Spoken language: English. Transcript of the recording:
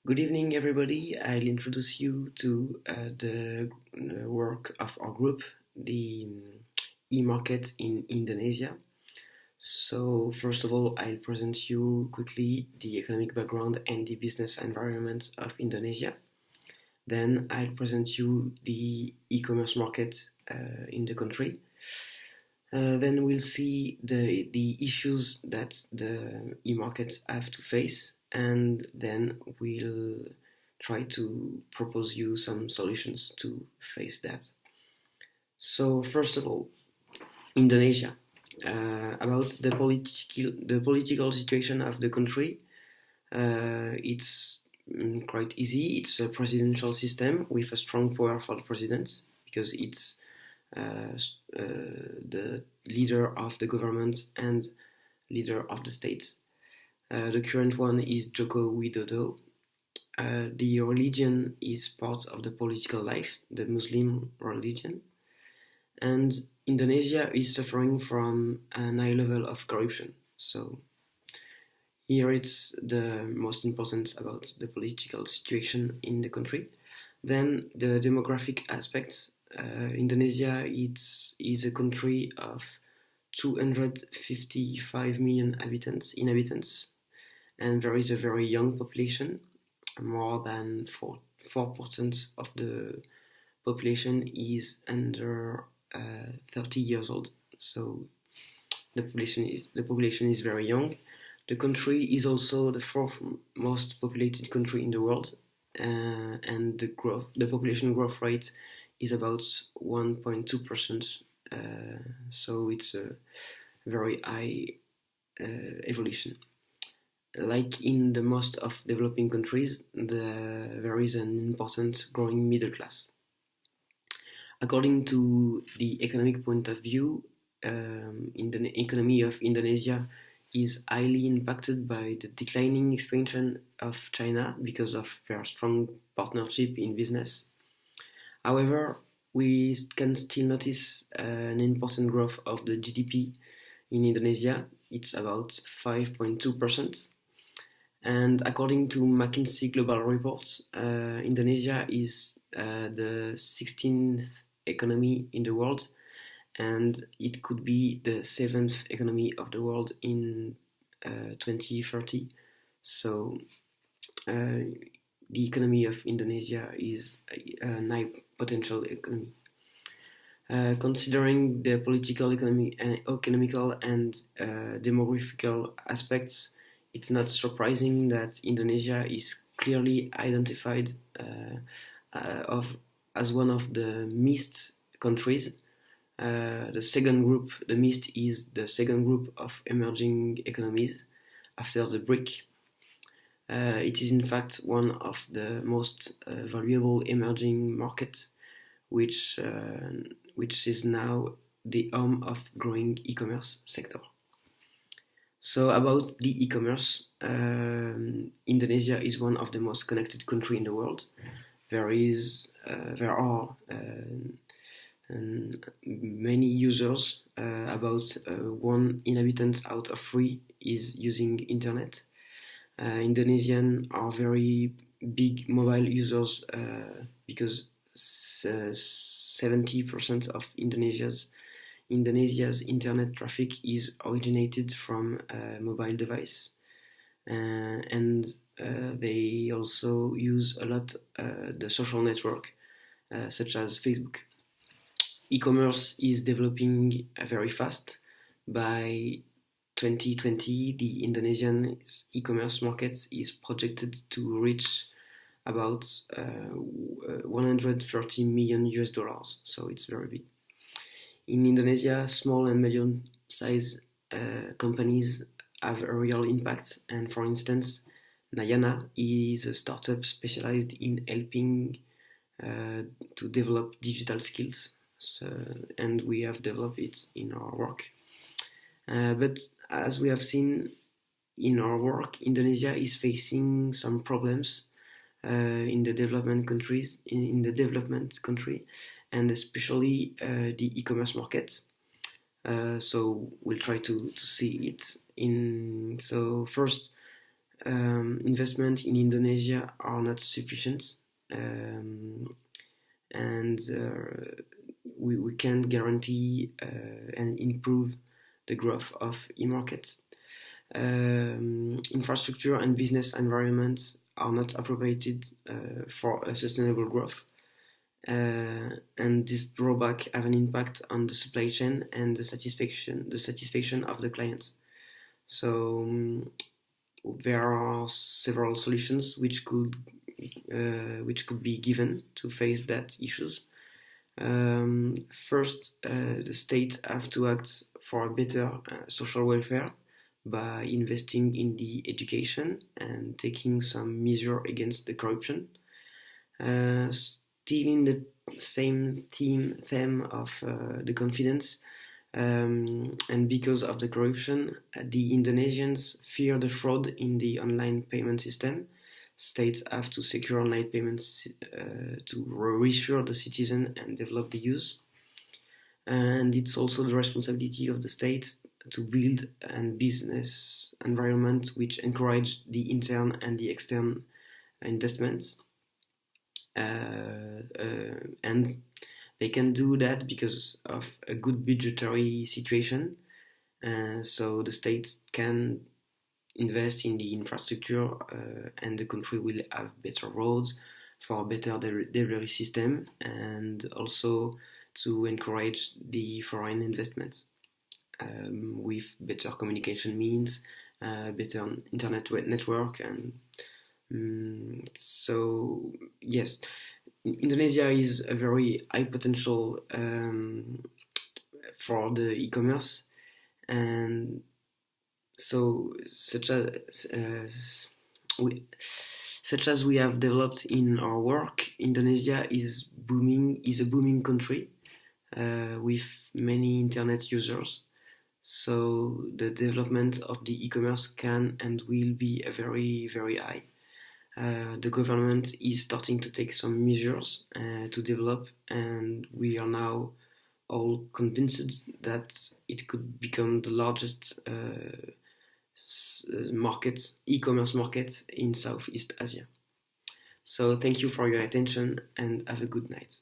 Good evening, everybody. I'll introduce you to the work of our group, the e-market in Indonesia. So, first of all, I'll present you quickly the economic background and the business environment of Indonesia. Then I'll present you the e-commerce market in the country. Then we'll see the issues that the e-markets have to face, and then we'll try to propose you some solutions to face that. So first of all, Indonesia. About the political situation of the country, it's quite easy. It's a presidential system with a strong power for the president because it's the leader of the government and leader of the state. The current one is Joko Widodo. The religion is part of the political life, the Muslim religion, and Indonesia is suffering from a high level of corruption. So here it's the most important about the political situation in the country. Then the demographic aspects. Indonesia is a country of 255 million inhabitants, and there is a very young population. More than 4% of the population is under 30 years old. So the population is very young. The country is also the fourth most populated country in the world, and the population growth rate is about 1.2%. So it's a very high evolution. Like in the most of developing countries, there is an important growing middle class. According to the economic point of view, the economy of Indonesia is highly impacted by the declining expansion of China because of their strong partnership in business. However, we can still notice an important growth of the GDP in Indonesia. It's about 5.2%. And according to McKinsey Global Reports, Indonesia is the 16th economy in the world, and it could be the 7th economy of the world in 2030. So the economy of Indonesia is a high potential economy. Considering the political, economical, and demographical aspects, it's not surprising that Indonesia is clearly identified as one of the missed countries. The second group, the missed, is the second group of emerging economies after the BRIC. It is in fact one of the most valuable emerging markets, which is now the home of growing e-commerce sector. So about the e-commerce, Indonesia is one of the most connected countries in the world. There are many users. About one inhabitant out of three is using internet. Indonesians are very big mobile users because 70% of Indonesia's internet traffic is originated from a mobile device, and they also use a lot the social network such as Facebook. E-commerce is developing very fast. By 2020, the Indonesian e-commerce market is projected to reach about 130 million US dollars, so it's very big. In Indonesia, small and medium-sized companies have a real impact, and for instance, Nayana is a startup specialized in helping to develop digital skills, and we have developed it in our work. But as we have seen in our work, Indonesia is facing some problems in the development country, and especially the e-commerce market. So we'll try to see it. So first, investment in Indonesia are not sufficient, and we can't guarantee and improve the growth of e-markets. Infrastructure and business environments are not appropriated for a sustainable growth. And this drawback have an impact on the supply chain and the satisfaction of the clients. So there are several solutions which could be given to face that issues. First, the state have to act for a better social welfare by investing in the education and taking some measure against the corruption. Still in the same theme of the confidence, and because of the corruption, the Indonesians fear the fraud in the online payment system. States have to secure online payments to reassure the citizen and develop the use. And it's also the responsibility of the state to build a business environment which encourage the intern and the external investments. And they can do that because of a good budgetary situation. So the state can invest in the infrastructure, and the country will have better roads for a better delivery system, and also to encourage the foreign investments with better communication means, better internet network, and so yes, Indonesia is a very high potential for the e-commerce, and so such as we have developed in our work, Indonesia is a booming country with many internet users. So the development of the e-commerce can and will be a very, very high. The government is starting to take some measures to develop, and we are now all convinced that it could become the largest e-commerce market in Southeast Asia. So thank you for your attention and have a good night.